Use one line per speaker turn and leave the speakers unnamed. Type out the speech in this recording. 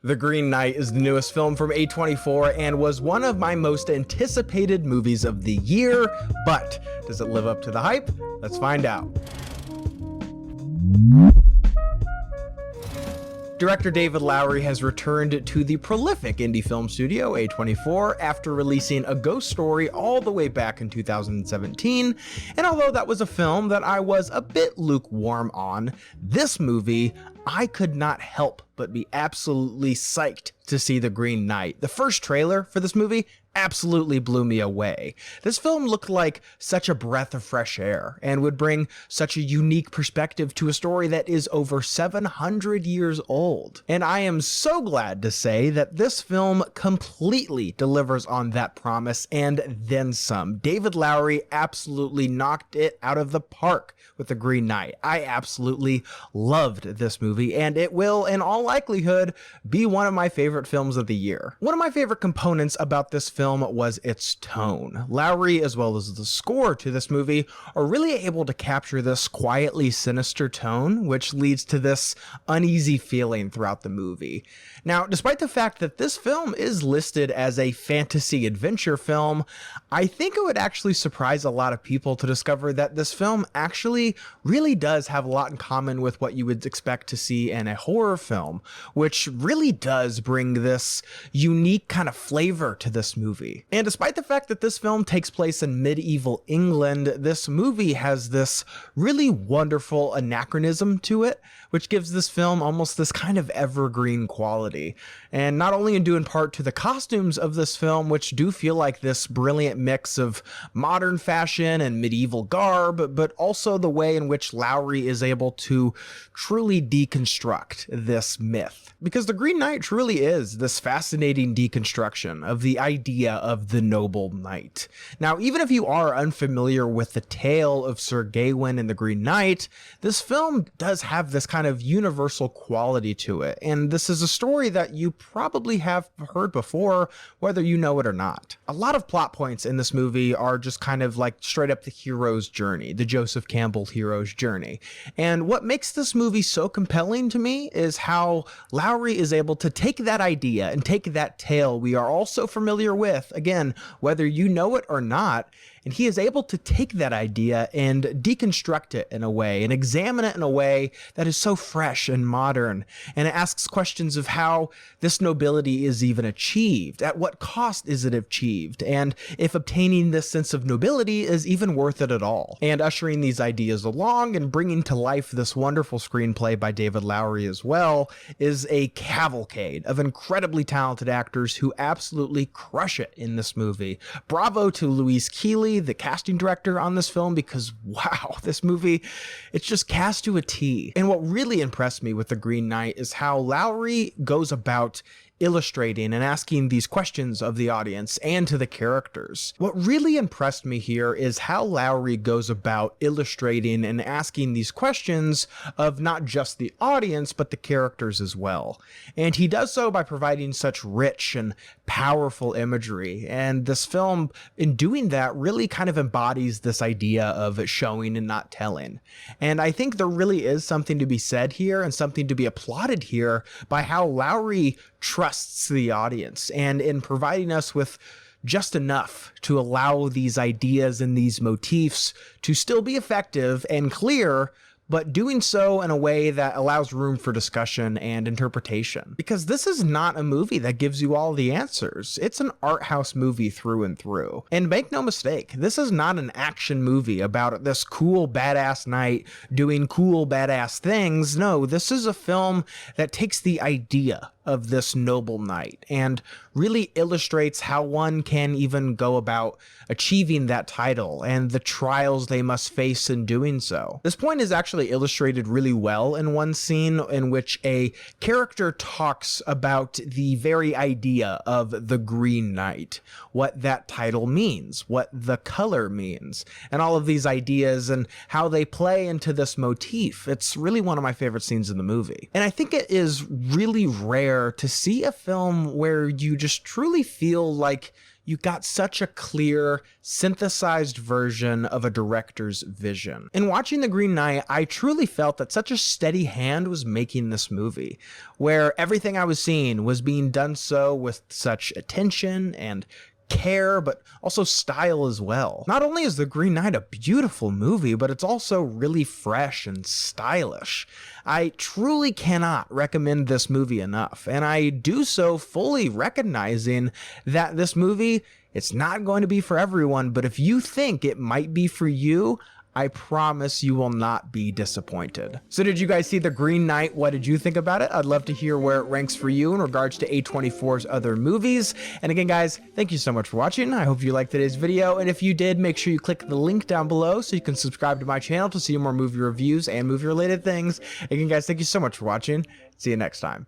The Green Knight is the newest film from A24 and was one of my most anticipated movies of the year, but does it live up to the hype? Let's find out. Director David Lowery has returned to the prolific indie film studio A24 after releasing A Ghost Story all the way back in 2017, and although that was a film that I was a bit lukewarm on, this movie I could not help but be absolutely psyched to see The Green Knight. The first trailer for this movie absolutely blew me away. This film looked like such a breath of fresh air and would bring such a unique perspective to a story that is over 700 years old. And I am so glad to say that this film completely delivers on that promise and then some. David Lowery absolutely knocked it out of the park with The Green Knight. I absolutely loved this movie, and it will, in all likelihood, be one of my favorite films of the year. One of my favorite components about this film was its tone. Lowery, as well as the score to this movie, are really able to capture this quietly sinister tone, which leads to this uneasy feeling throughout the movie. Now, despite the fact that this film is listed as a fantasy adventure film, I think it would actually surprise a lot of people to discover that this film actually really does have a lot in common with what you would expect to see in a horror film, which really does bring this unique kind of flavor to this movie. And despite the fact that this film takes place in medieval England, this movie has this really wonderful anachronism to it, which gives this film almost this kind of evergreen quality. And not only due in part to the costumes of this film, which do feel like this brilliant mix of modern fashion and medieval garb, but also the way in which Lowery is able to truly deconstruct this myth. Because The Green Knight truly is this fascinating deconstruction of the idea of the noble knight. Now, even if you are unfamiliar with the tale of Sir Gawain and the Green Knight, this film does have this kind of universal quality to it, and this is a story that you probably have heard before, whether you know it or not. A lot of plot points in this movie are just kind of like straight up the hero's journey, the Joseph Campbell hero's journey. And what makes this movie so compelling to me is how Lowery is able to take that idea and take that tale we are all so familiar with, again, whether you know it or not, and he is able to take that idea and deconstruct it in a way and examine it in a way that is so fresh and modern. And it asks questions of how this nobility is even achieved, at what cost is it achieved, and if obtaining this sense of nobility is even worth it at all. And ushering these ideas along and bringing to life this wonderful screenplay by David Lowery as well is a cavalcade of incredibly talented actors who absolutely crush it in this movie. Bravo to Louise Keeley, the casting director on this film, because wow, this movie, it's just cast to a T. And what really impressed me with The Green Knight is how Lowery goes about illustrating and asking these questions of the audience and to the characters. What really impressed me here is how Lowery goes about illustrating and asking these questions of not just the audience, but the characters as well. And he does so by providing such rich and powerful imagery. And this film, in doing that, really kind of embodies this idea of showing and not telling. And I think there really is something to be said here and something to be applauded here by how Lowery trusts the audience and in providing us with just enough to allow these ideas and these motifs to still be effective and clear, but doing so in a way that allows room for discussion and interpretation. Because this is not a movie that gives you all the answers. It's an art house movie through and through. And make no mistake, this is not an action movie about this cool badass knight doing cool badass things. No, this is a film that takes the idea of this noble knight and really illustrates how one can even go about achieving that title and the trials they must face in doing so. This point is actually illustrated really well in one scene in which a character talks about the very idea of the Green Knight, what that title means, what the color means, and all of these ideas and how they play into this motif. It's really one of my favorite scenes in the movie. And I think it is really rare to see a film where you just truly feel like you got such a clear, synthesized version of a director's vision. In watching The Green Knight, I truly felt that such a steady hand was making this movie, where everything I was seeing was being done so with such attention and care, but also style as well. Not only is The Green Knight a beautiful movie, but it's also really fresh and stylish. I truly cannot recommend this movie enough, and I do so fully recognizing that this movie, it's not going to be for everyone, but if you think it might be for you, I promise you will not be disappointed. So did you guys see The Green Knight? What did you think about it? I'd love to hear where it ranks for you in regards to A24's other movies. And again, guys, thank you so much for watching. I hope you liked today's video. And if you did, make sure you click the link down below so you can subscribe to my channel to see more movie reviews and movie related things. Again, guys, thank you so much for watching. See you next time.